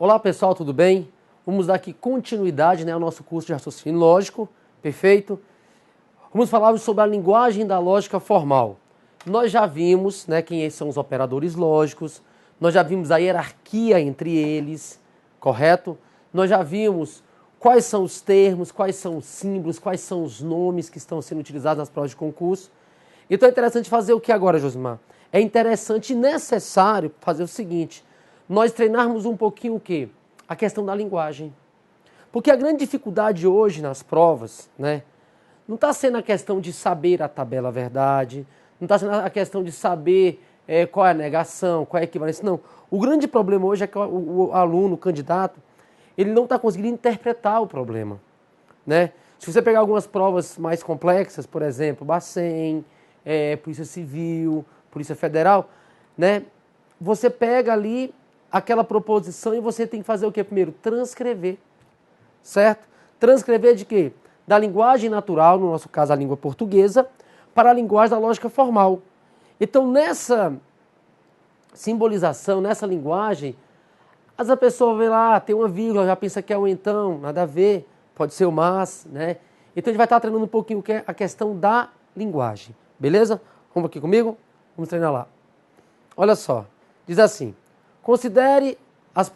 Olá pessoal, tudo bem? Vamos dar aqui continuidade, ao nosso curso de raciocínio lógico, perfeito? Vamos falar sobre a linguagem da lógica formal. Nós já vimos, quem são os operadores lógicos, nós já vimos a hierarquia entre eles, correto? Nós já vimos quais são os termos, quais são os símbolos, quais são os nomes que estão sendo utilizados nas provas de concurso. Então é interessante fazer o que agora, Josimar? É interessante e necessário fazer o seguinte: nós treinarmos um pouquinho o quê? A questão da linguagem. Porque a grande dificuldade hoje nas provas, não está sendo a questão de saber a tabela verdade, não está sendo a questão de saber qual é a negação, qual é a equivalência, não. O grande problema hoje é que o aluno, o candidato, ele não está conseguindo interpretar o problema, Se você pegar algumas provas mais complexas, por exemplo, Bacen, Polícia Civil, Polícia Federal, você pega ali aquela proposição e você tem que fazer o que primeiro? Transcrever, certo? Transcrever de quê? Da linguagem natural, no nosso caso a língua portuguesa, para a linguagem da lógica formal. Então nessa simbolização, nessa linguagem, às vezes a pessoa vê lá, tem uma vírgula, já pensa que é o então, nada a ver, pode ser o mas, Então a gente vai estar treinando um pouquinho a questão da linguagem, beleza? Vamos aqui comigo? Vamos treinar lá. Olha só, diz assim: considere as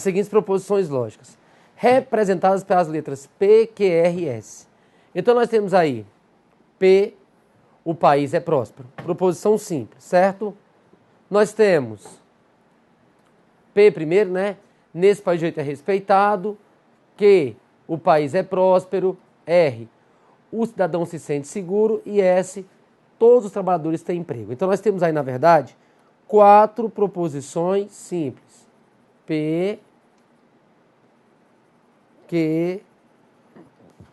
seguintes proposições lógicas, representadas pelas letras P, Q, R e S. Então nós temos aí P, o país é próspero. Proposição simples, certo? Nós temos P primeiro, nesse país o direito é respeitado. Q, o país é próspero. R, o cidadão se sente seguro. E S, todos os trabalhadores têm emprego. Então nós temos aí, na verdade, 4 proposições simples. P, Q,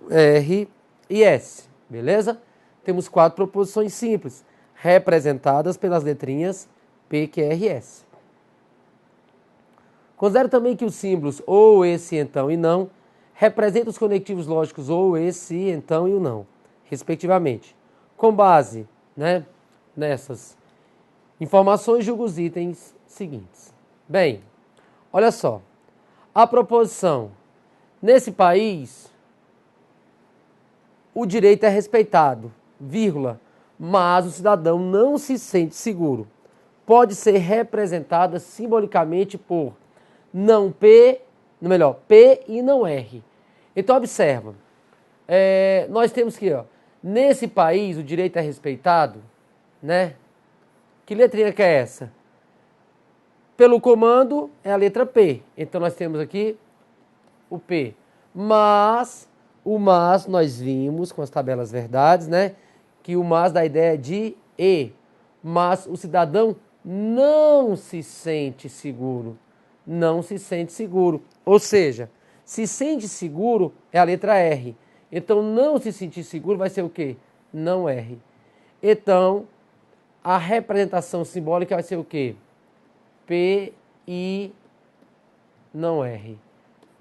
R e S, beleza? Temos 4 proposições simples, representadas pelas letrinhas P, Q, R e S. Considere também que os símbolos ou, esse, então e não representam os conectivos lógicos ou, esse, então e o não, respectivamente. Com base nessas informações, julga os itens seguintes. Bem, olha só. A proposição: nesse país, o direito é respeitado, mas o cidadão não se sente seguro. Pode ser representada simbolicamente por P e não R. Então, observa. Nós temos que, nesse país, o direito é respeitado, Que letrinha que é essa? Pelo comando, é a letra P. Então, nós temos aqui o P. Mas, nós vimos com as tabelas verdades, que o mas dá a ideia de E. Mas o cidadão não se sente seguro. Não se sente seguro. Ou seja, se sente seguro é a letra R. Então, não se sentir seguro vai ser o quê? Não R. Então, a representação simbólica vai ser o quê? P, I, não R.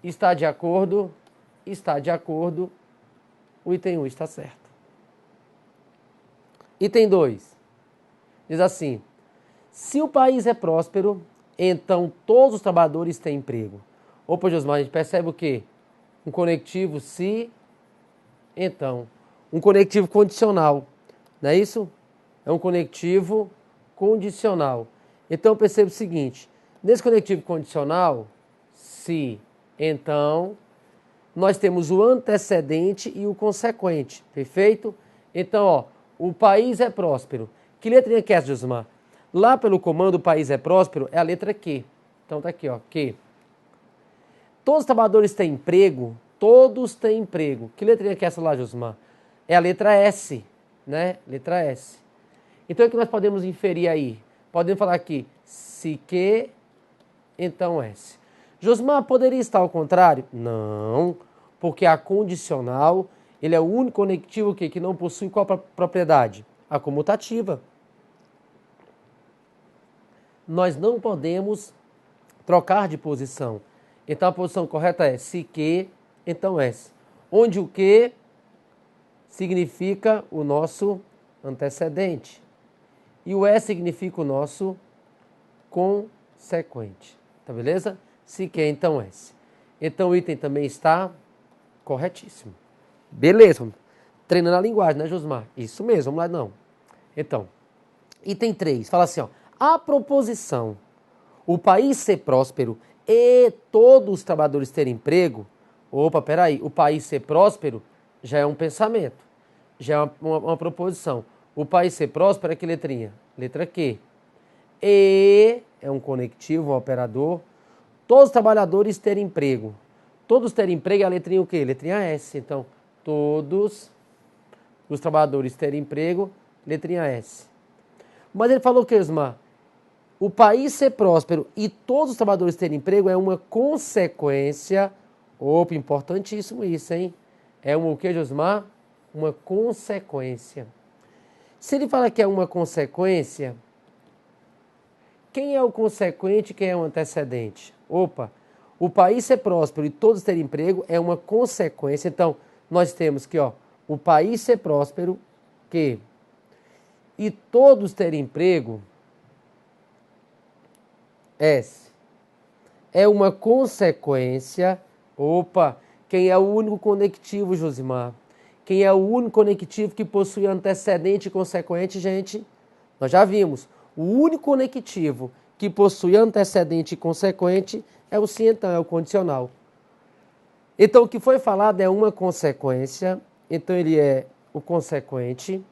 Está de acordo? Está de acordo. O item 1 está certo. Item 2. Diz assim: se o país é próspero, então todos os trabalhadores têm emprego. Opa, Josmar, a gente percebe o quê? Um conectivo se, então. Um conectivo condicional. Não é isso? É um conectivo condicional. Então, perceba o seguinte: nesse conectivo condicional, se, então, nós temos o antecedente e o consequente, perfeito? Então, o país é próspero. Que letrinha que é essa, Josimar? Lá pelo comando, o país é próspero, é a letra Q. Então, tá aqui, Q. Todos os trabalhadores têm emprego? Todos têm emprego. Que letrinha que é essa lá, Josimar? É a letra S, Letra S. Então, o que nós podemos inferir aí? Podemos falar aqui, se Q, então S. Josimar, poderia estar ao contrário? Não, porque a condicional, ele é o único conectivo que não possui qual propriedade? A comutativa. Nós não podemos trocar de posição. Então a posição correta é se Q, então S. Onde o Q significa o nosso antecedente. E o S significa o nosso consequente. Tá beleza? Se quer, então S. Então o item também está corretíssimo. Beleza. Treinando a linguagem, né, Josmar? Isso mesmo, vamos lá, não. Então, item 3, fala assim, ó. A proposição, o país ser próspero e todos os trabalhadores terem emprego. Opa, peraí, o país ser próspero já é um pensamento, já é uma proposição. O país ser próspero é que letrinha? Letra Q. E é um conectivo, um operador. Todos os trabalhadores terem emprego. Todos terem emprego é a letrinha o quê? Letrinha S. Então, todos os trabalhadores terem emprego, letrinha S. Mas ele falou o que, Osmar? O país ser próspero e todos os trabalhadores terem emprego é uma consequência. Opa, importantíssimo isso, hein? É o que, Josmar? Uma consequência. Se ele fala que é uma consequência, quem é o consequente e quem é o antecedente? Opa, o país ser próspero e todos terem emprego é uma consequência. Então, nós temos que, ó, o país ser próspero e todos terem emprego, S. É uma consequência. Opa, quem é o único conectivo, Josimar? Quem é o único conectivo que possui antecedente e consequente, gente? Nós já vimos. O único conectivo que possui antecedente e consequente é o sim, então, é o condicional. Então, o que foi falado é uma consequência. Então, ele é o consequente.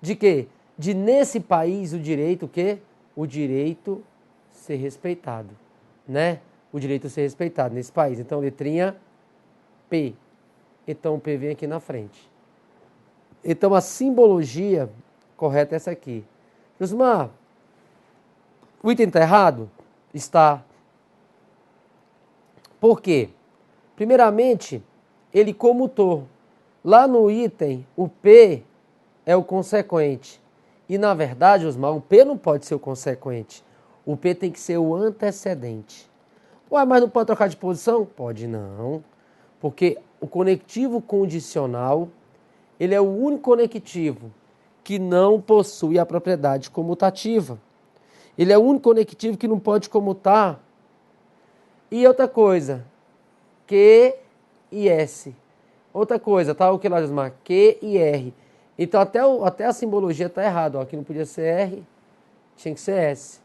De quê? De nesse país o direito o quê? O direito ser respeitado, né? O direito ser respeitado nesse país. Então, letrinha P. Então, o P vem aqui na frente. Então, a simbologia correta é essa aqui. Josmar, o item está errado? Está. Por quê? Primeiramente, ele comutou. Lá no item, o P é o consequente. E, na verdade, Osmar, o P não pode ser o consequente. O P tem que ser o antecedente. Ué, mas não pode trocar de posição? Pode não. Porque o conectivo condicional, ele é o único conectivo que não possui a propriedade comutativa. Ele é o único conectivo que não pode comutar. E outra coisa, Q e S. Outra coisa, tá? O que lá, Josmar? Q e R. Então, até a simbologia está errada. Aqui não podia ser R, tinha que ser S.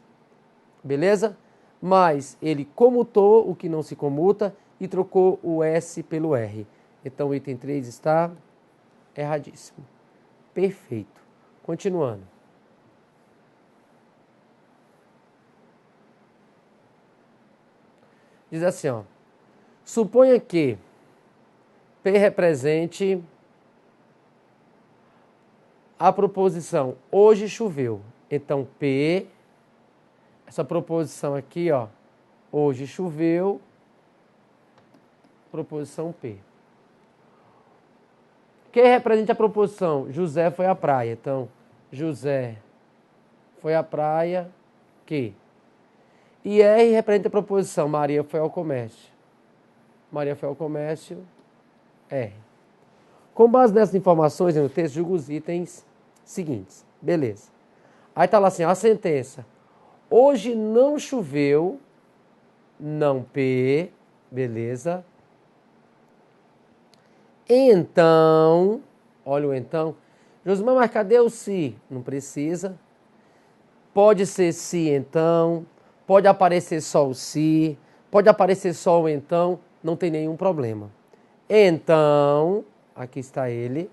Beleza? Mas ele comutou o que não se comuta e trocou o S pelo R. Então, o item 3 está erradíssimo. Perfeito. Continuando. Diz assim, ó. Suponha que P represente a proposição hoje choveu. Então, P, essa proposição aqui, ó, hoje choveu, proposição P. Que representa a proposição? José foi à praia. Então, José foi à praia, que. E R representa a proposição, Maria foi ao comércio. Maria foi ao comércio, R. Com base nessas informações no texto, julga os itens seguintes. Beleza. Aí tá lá assim, a sentença. Hoje não choveu, não P, beleza. Então, olha o então. Josimar, mas cadê o se? Não precisa. Pode ser se então, pode aparecer só o se, pode aparecer só o então, não tem nenhum problema. Então, aqui está ele.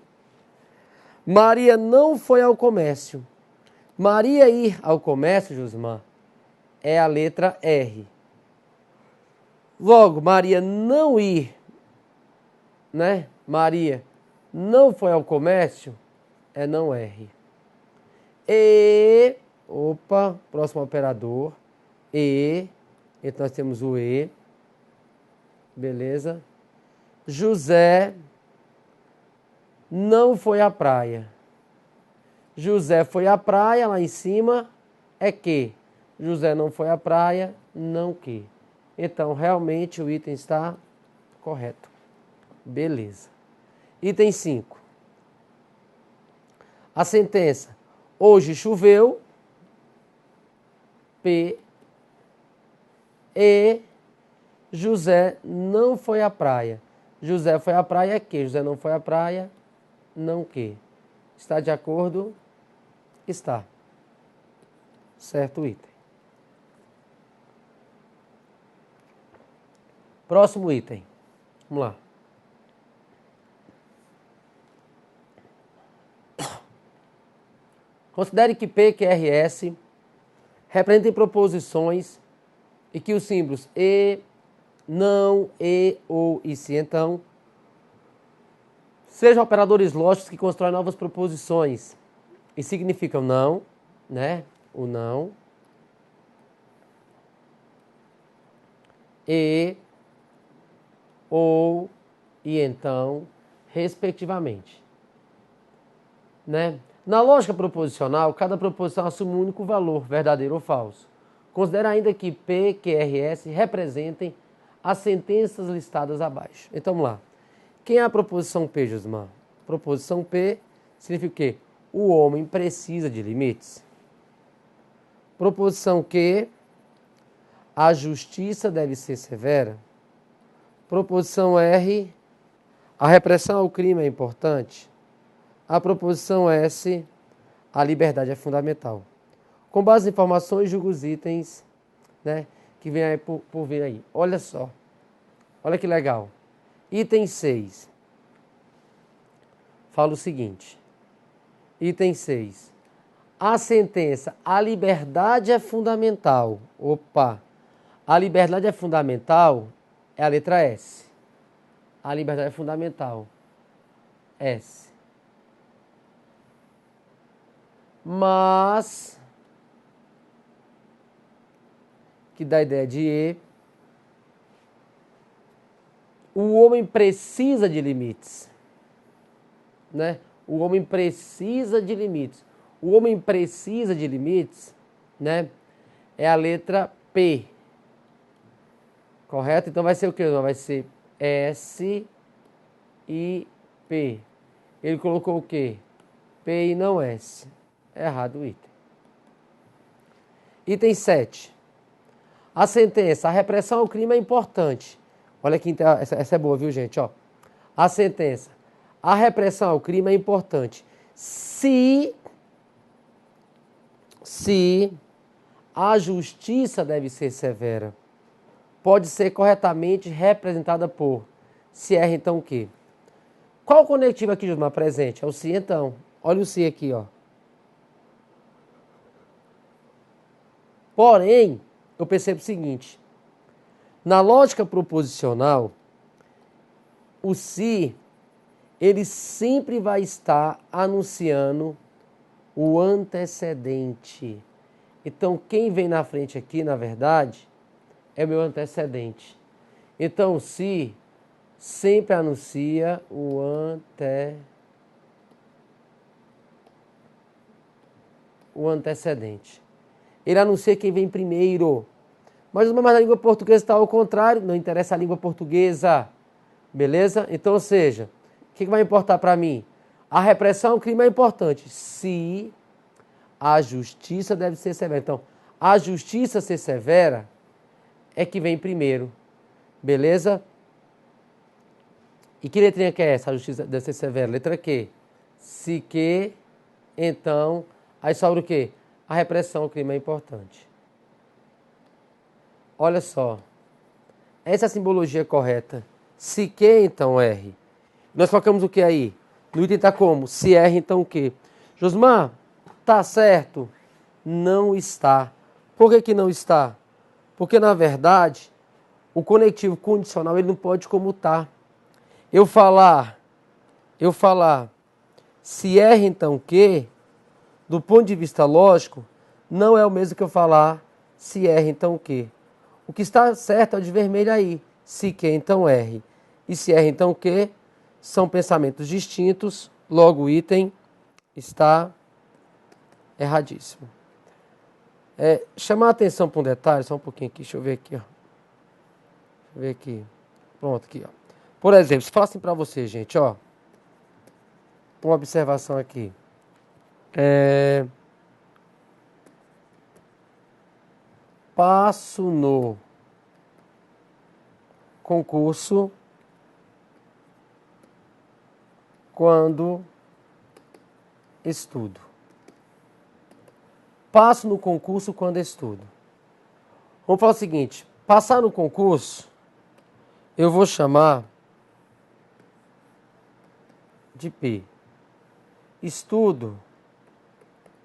Maria não foi ao comércio. Maria ir ao comércio, Josimar, é a letra R. Logo, Maria não ir, né? Maria não foi ao comércio, é não R. E, opa, próximo operador, E, então nós temos o E, beleza? José não foi à praia. José foi à praia, lá em cima é que. José não foi à praia, não que. Então, realmente o item está correto. Beleza. Item 5. A sentença. Hoje choveu. P. E José não foi à praia. José foi à praia que? José não foi à praia, não que. Está de acordo? Está. Certo item. Próximo item. Vamos lá. Considere que P, Q, R, S representem proposições e que os símbolos e, não, e, ou e se então sejam operadores lógicos que constroem novas proposições e significam não, né? O não, e, ou e então, respectivamente, né? Na lógica proposicional, cada proposição assume um único valor, verdadeiro ou falso. Considera ainda que P, Q, R, S representem as sentenças listadas abaixo. Então, vamos lá. Quem é a proposição P, Josmar? Proposição P significa o quê? O homem precisa de limites. Proposição Q, a justiça deve ser severa. Proposição R, a repressão ao crime é importante. A proposição S, a liberdade é fundamental. Com base em informações, julgo os itens, né, que vem aí por vir aí. Olha só. Olha que legal. Item 6. Fala o seguinte. Item 6. A sentença, a liberdade é fundamental. Opa. A liberdade é fundamental é a letra S. A liberdade é fundamental. S. Mas, que dá a ideia de E, o homem precisa de limites, né? O homem precisa de limites. O homem precisa de limites, né? É a letra P. Correto? Então vai ser o quê? Vai ser S e P. Ele colocou o quê? P e não S. É errado o item. Item 7. A sentença, a repressão ao crime é importante. Olha aqui, essa é boa, viu, gente? Ó. A sentença, a repressão ao crime é importante se a justiça deve ser severa. Pode ser corretamente representada por se R, então o quê? Qual o conectivo aqui, Josmar, presente? É o se, então. Olha o se aqui, ó. Porém, eu percebo o seguinte. Na lógica proposicional, o se, ele sempre vai estar anunciando o antecedente. Então, quem vem na frente aqui, na verdade, é o meu antecedente. Então, o se sempre anuncia o antecedente. Ele anuncia quem vem primeiro. Mas na língua portuguesa está ao contrário, não interessa a língua portuguesa. Beleza? Então, ou seja, o que vai importar para mim? A repressão ao crime é importante. Se a justiça deve ser severa. Então, a justiça ser severa é que vem primeiro. Beleza? E que letrinha que é essa? A justiça deve ser severa. Letra Q. Se que, então, aí sobra o quê? A repressão ao crime é importante. Olha só. Essa é a simbologia correta. Se que, então R. Nós colocamos o que aí? No item está como? Se R, então o quê? Josmar, tá certo? Não está. Por que que não está? Porque, na verdade, o conectivo condicional ele não pode comutar. Eu falar, se R, então que, do ponto de vista lógico, não é o mesmo que eu falar se R, então que. O que está certo é o de vermelho aí. Se que, então R. E se R, então que, são pensamentos distintos, logo o item está erradíssimo. Chamar a atenção para um detalhe, só um pouquinho aqui, deixa eu ver aqui, ó. Deixa eu ver aqui. Pronto, aqui, ó. Por exemplo, se falar assim para você, gente, ó. Uma observação aqui. Passo no concurso quando estudo. Passo no concurso quando estudo. Vamos falar o seguinte, passar no concurso, eu vou chamar de P. Estudo,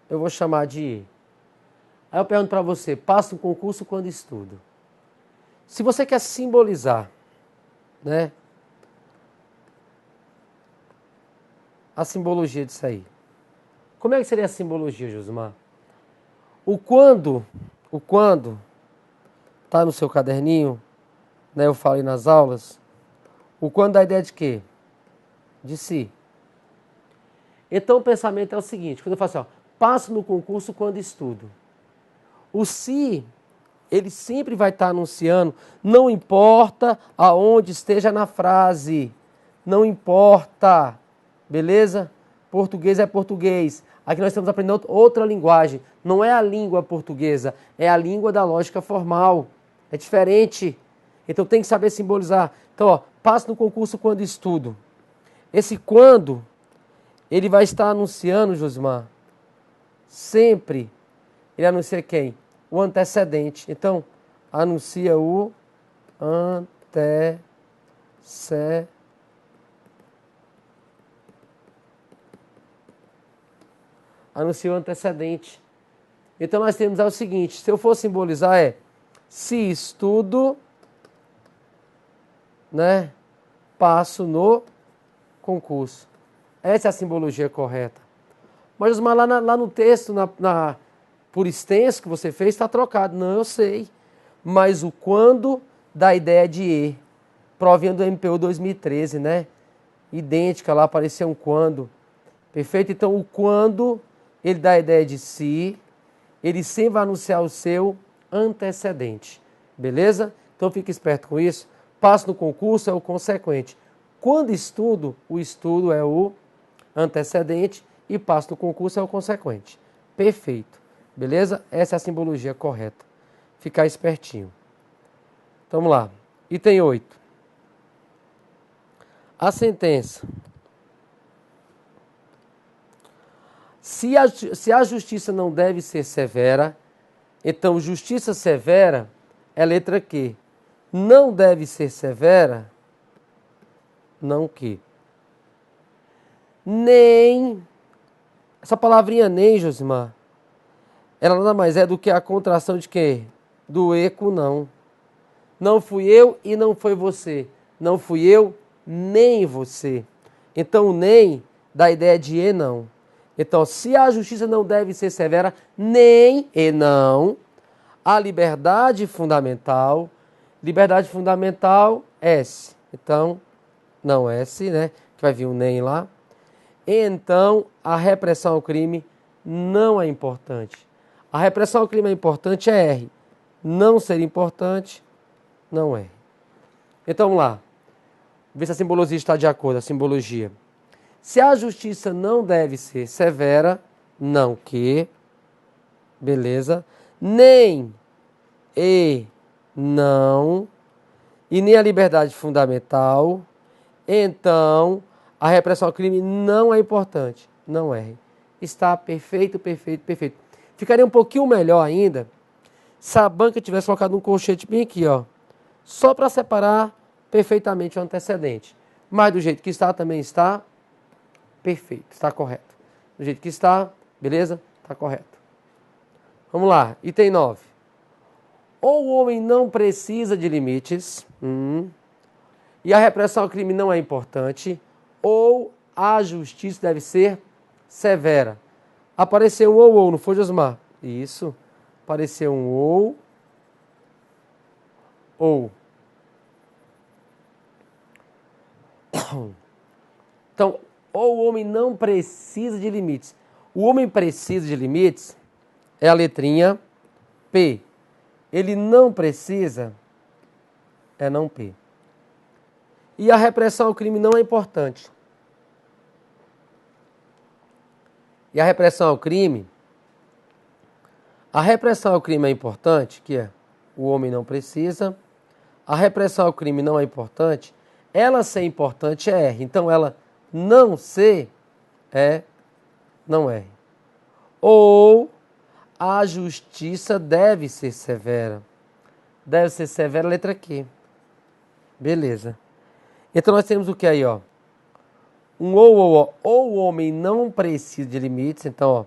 eu vou chamar de E. Aí eu pergunto para você, passo no concurso quando estudo. Se você quer simbolizar, né, a simbologia disso aí. Como é que seria a simbologia, Josimar? O quando tá no seu caderninho, né, eu falei nas aulas, o quando dá a ideia de quê? De si. Então o pensamento é o seguinte, quando eu falo assim, ó, passo no concurso quando estudo. O se, ele sempre vai estar anunciando, não importa aonde esteja na frase, não importa, beleza? Português é português. Aqui nós estamos aprendendo outra linguagem, não é a língua portuguesa, é a língua da lógica formal, é diferente. Então tem que saber simbolizar. Então, ó, passo no concurso quando estudo. Esse quando, ele vai estar anunciando, Josimar, sempre, ele anuncia quem? O antecedente. Então, anuncia o antecedente. Anuncia o antecedente. Então, nós temos o seguinte, se eu for simbolizar se estudo, né, passo no concurso. Essa é a simbologia correta. Mas lá no texto, por extenso que você fez, está trocado. Não, eu sei. Mas o quando dá a ideia de E. Provinha do MPU 2013, né? Idêntica, lá apareceu um quando. Perfeito? Então, o quando, ele dá a ideia de si. Ele sempre vai anunciar o seu antecedente. Beleza? Então, fique esperto com isso. Passo no concurso é o consequente. Quando estudo, o estudo é o antecedente e passo no concurso é o consequente. Perfeito. Beleza? Essa é a simbologia correta. Ficar espertinho. Vamos lá. Item 8. A sentença. Se a justiça não deve ser severa, então justiça severa é letra Q. Não deve ser severa, não que. Nem, essa palavrinha nem, Josimar, ela nada mais é do que a contração de quê? Do eco não. Não fui eu e não foi você. Não fui eu nem você. Então o nem dá a ideia de e não. Então se a justiça não deve ser severa, nem e não, a liberdade fundamental S. Então, não S, né? Que vai vir um nem lá. Então, a repressão ao crime não é importante. A repressão ao crime é importante é R. Não ser importante, não é. Então, vamos lá. Ver se a simbologia está de acordo, a simbologia. Se a justiça não deve ser severa, não que, beleza, nem e não, e nem a liberdade fundamental, então a repressão ao crime não é importante. Não é. Está perfeito, perfeito, perfeito. Ficaria um pouquinho melhor ainda se a banca tivesse colocado um colchete bem aqui, ó, só para separar perfeitamente o antecedente. Mas do jeito que está, também está perfeito, está correto. Do jeito que está, beleza? Está correto. Vamos lá, item 9. Ou o homem não precisa de limites, e a repressão ao crime não é importante, ou a justiça deve ser severa. Apareceu um ou, não foi, Josmar? Isso. Apareceu um ou. Então, ou o homem não precisa de limites. O homem precisa de limites é a letrinha P. Ele não precisa é não P. E a repressão ao crime não é importante. E a repressão ao crime é importante, que é o homem não precisa, A repressão ao crime não é importante, ela ser importante é R. Então, ela não ser é não R. Ou a justiça deve ser severa. Deve ser severa, letra Q. Beleza. Então, nós temos o que aí, ó? Um ou o homem não precisa de limites, então, ó,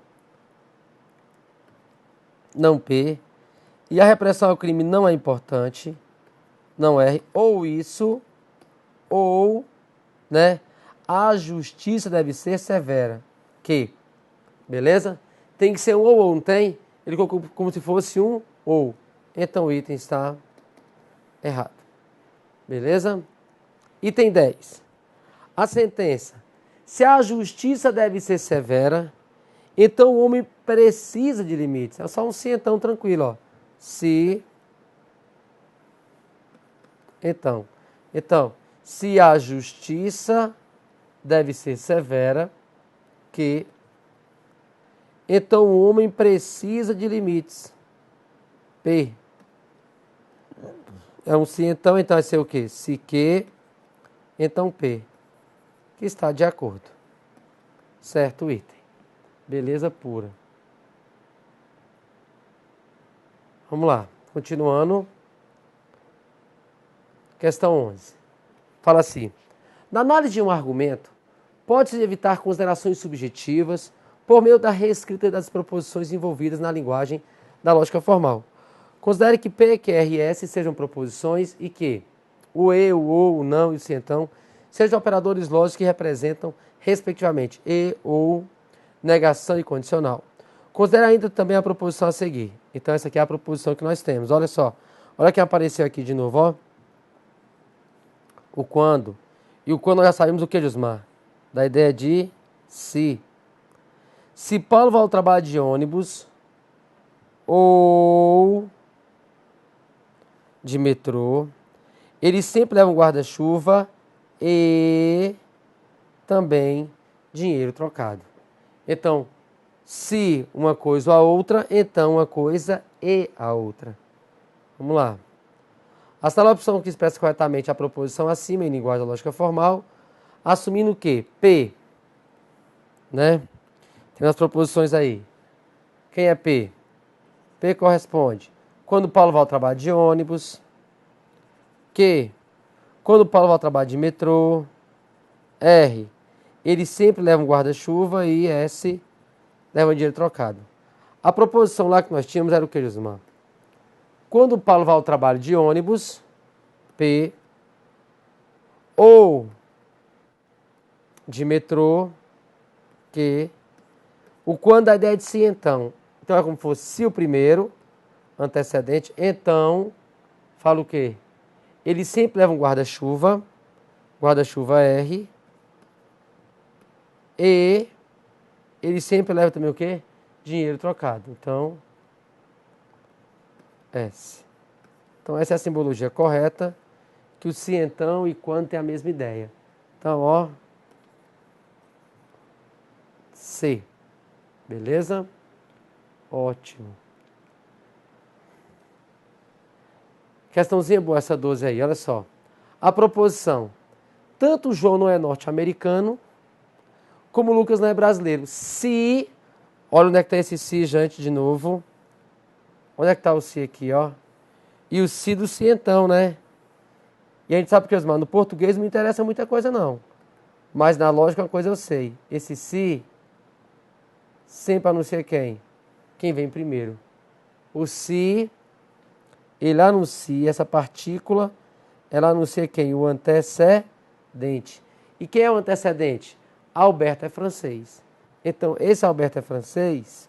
não P. E a repressão ao crime não é importante, não R. Ou isso, ou, né, a justiça deve ser severa, Q. Beleza? Tem que ser um ou, não tem? Ele colocou como se fosse um ou. Então o item está errado. Beleza? Item 10. A sentença. Se a justiça deve ser severa, então o homem precisa de limites. É só um se então tranquilo, ó. Se. Então, se a justiça deve ser severa, que então o homem precisa de limites. P. É um se então vai ser o quê? Se que, então P. Que está de acordo. Certo item. Beleza pura. Vamos lá. Continuando. Questão 11. Fala assim. Na análise de um argumento, pode-se evitar considerações subjetivas por meio da reescrita das proposições envolvidas na linguagem da lógica formal. Considere que P, Q, R e S sejam proposições e que o E, o ou, o não e o se então sejam operadores lógicos que representam, respectivamente, e, ou, negação e condicional. Considere ainda também a proposição a seguir. Então, essa aqui é a proposição que nós temos. Olha só. Olha quem apareceu aqui de novo, ó. O quando. E o quando nós já sabemos o que, Josmar? Da ideia de se. Se Paulo vai ao trabalho de ônibus ou de metrô, ele sempre leva um guarda-chuva e também dinheiro trocado. Então, se uma coisa ou a outra, então uma coisa e a outra. Vamos lá. Assinala a opção que expressa corretamente a proposição acima em linguagem lógica formal, assumindo que P, né? Tem as proposições aí. Quem é P? P corresponde quando Paulo vai ao trabalho de ônibus, Q, quando Paulo vai ao trabalho de metrô, R, ele sempre leva um guarda-chuva e S, leva dinheiro trocado. A proposição lá que nós tínhamos era o que, Josimar? Quando Paulo vai ao trabalho de ônibus, P, ou de metrô, Q, o quando a ideia de se então. Então é como se fosse se o primeiro, antecedente, então, fala o quê? Ele sempre leva um guarda-chuva R, e ele sempre leva também o quê? Dinheiro trocado. Então, S. Então essa é a simbologia correta, que o se então e quando tem a mesma ideia. Então, ó, C. Beleza? Ótimo. Questãozinha boa essa 12 aí, olha só. A proposição. Tanto o João não é norte-americano, como o Lucas não é brasileiro. Se, olha onde é que está esse se, gente, de novo. Onde é que está o se aqui, ó? E o se do se então, né? E a gente sabe que, mano, no português não me interessa muita coisa, não. Mas na lógica uma coisa eu sei. Esse se sempre anuncia quem? Quem vem primeiro. O se, ele anuncia, essa partícula, ela anuncia quem? O antecedente. E quem é o antecedente? Alberto é francês. Então, esse Alberto é francês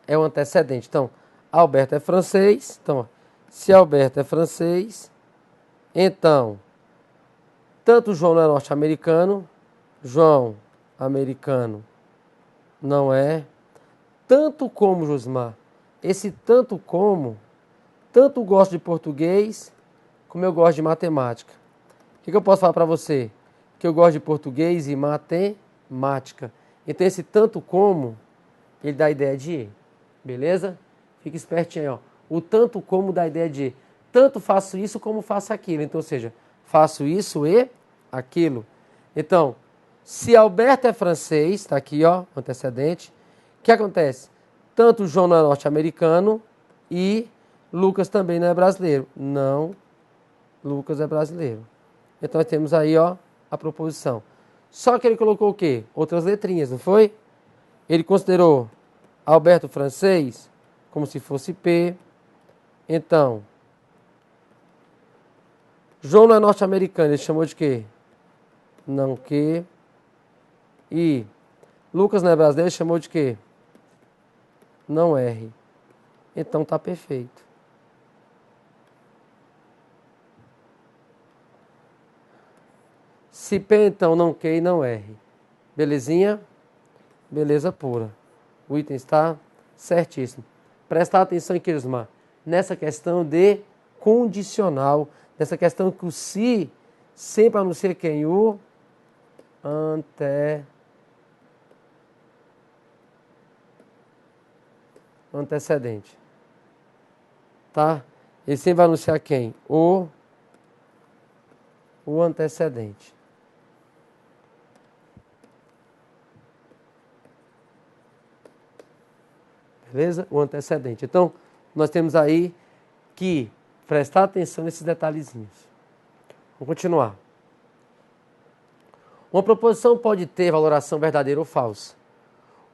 é o antecedente. Então, Alberto é francês. Então, se Alberto é francês, então, tanto João não é norte-americano, João, americano, não é. Tanto como, Josmar, esse tanto como, tanto gosto de português, como eu gosto de matemática. O que eu posso falar para você? Que eu gosto de português e matemática. Então, esse tanto como, ele dá a ideia de e. Beleza? Fica espertinho aí, ó. O tanto como dá a ideia de e. tanto faço isso como faço aquilo. Então, ou seja, faço isso e aquilo. Então, se Alberto é francês, está aqui, ó, antecedente, o que acontece? Tanto João não é norte-americano e Lucas também não é brasileiro. Não, Lucas é brasileiro. Então, nós temos aí, ó, a proposição. Só que ele colocou o quê? Outras letrinhas, não foi? Ele considerou Alberto francês como se fosse P. Então, João não é norte-americano, ele chamou de quê? Não que. E Lucas não é brasileiro, ele chamou de quê? Não R. Então tá perfeito. Se P, então não Q e não R. Belezinha? Beleza pura. O item está certíssimo. Prestar atenção em que, Osmar? Nessa questão de condicional. Nessa questão que o se sempre anuncia quem? O antecedente. Tá? Ele sempre vai anunciar quem? O antecedente. Beleza? O antecedente. Então, nós temos aí que prestar atenção nesses detalhezinhos. Vamos continuar. Uma proposição pode ter valoração verdadeira ou falsa.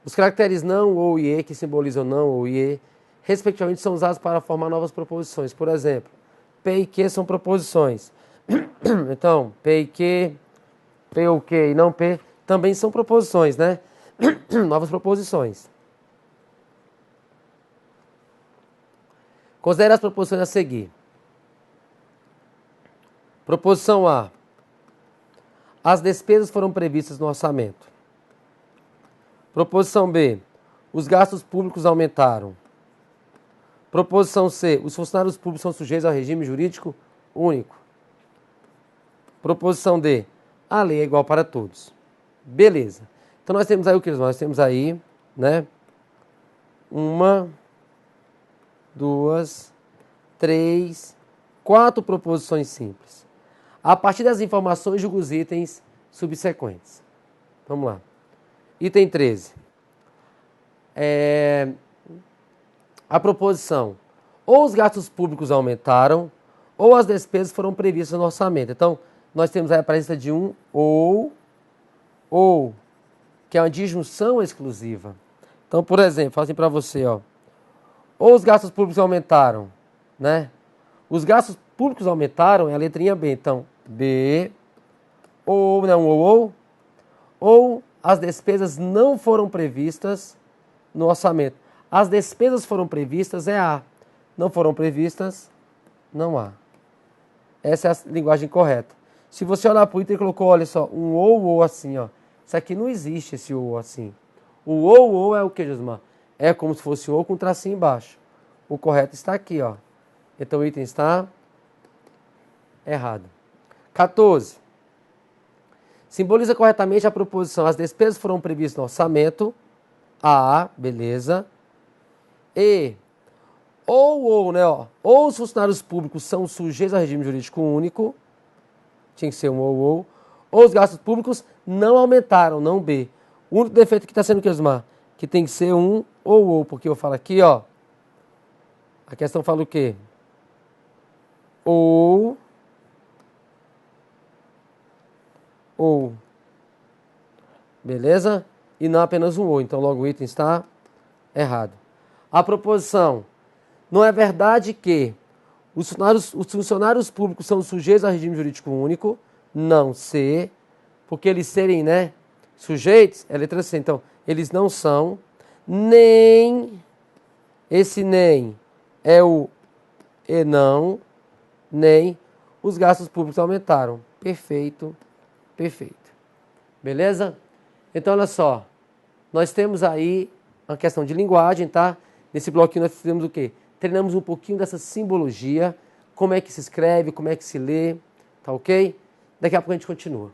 Os caracteres não ou e, que simbolizam não ou e, respectivamente, são usados para formar novas proposições. Por exemplo, P e Q são proposições. Então, P e Q, P ou Q e não P, também são proposições, né? Novas proposições. Considere as proposições a seguir. Proposição A. As despesas foram previstas no orçamento. Proposição B. Os gastos públicos aumentaram. Proposição C. Os funcionários públicos são sujeitos ao regime jurídico único. Proposição D. A lei é igual para todos. Beleza. Então nós temos aí o que? Nós temos aí, né? 1, 2, 3, 4 proposições simples. A partir das informações, julga os itens subsequentes. Vamos lá. Item 13. A proposição. Ou os gastos públicos aumentaram, ou as despesas foram previstas no orçamento. Então, nós temos aí a presença de um ou, que é uma disjunção exclusiva. Então, por exemplo, falo assim para você, ó. Ou os gastos públicos aumentaram, né? Os gastos públicos aumentaram é a letrinha B. Então, B, ou, não, ou as despesas não foram previstas no orçamento. As despesas foram previstas é A. Não foram previstas, não há. Essa é a linguagem correta. Se você olhar para o item, ele colocou, olha só, um ou assim, ó. Isso aqui não existe, esse ou assim. O ou é o que, Josmar? É como se fosse ou com tracinho embaixo. O correto está aqui, ó. Então o item está errado. 14. Simboliza corretamente a proposição. As despesas foram previstas no orçamento. A, beleza. E, ou, né, ó. Ou os funcionários públicos são sujeitos ao regime jurídico único. Tinha que ser um ou os gastos públicos não aumentaram, não B. O único defeito que está sendo o que, Osmar? Que tem que ser um ou, porque eu falo aqui, ó. A questão fala o quê? Ou. Beleza? E não apenas um ou. Então, logo o item está errado. A proposição. Não é verdade que os funcionários públicos são sujeitos ao regime jurídico único. Não ser. Porque eles serem, né, sujeitos, é letra C. Então, eles não são. Nem. Esse nem é o e não. Nem os gastos públicos aumentaram. Perfeito. Perfeito. Beleza? Então, olha só. Nós temos aí uma questão de linguagem, tá? Nesse bloquinho nós fizemos o quê? Treinamos um pouquinho dessa simbologia, como é que se escreve, como é que se lê, tá ok? Daqui a pouco a gente continua.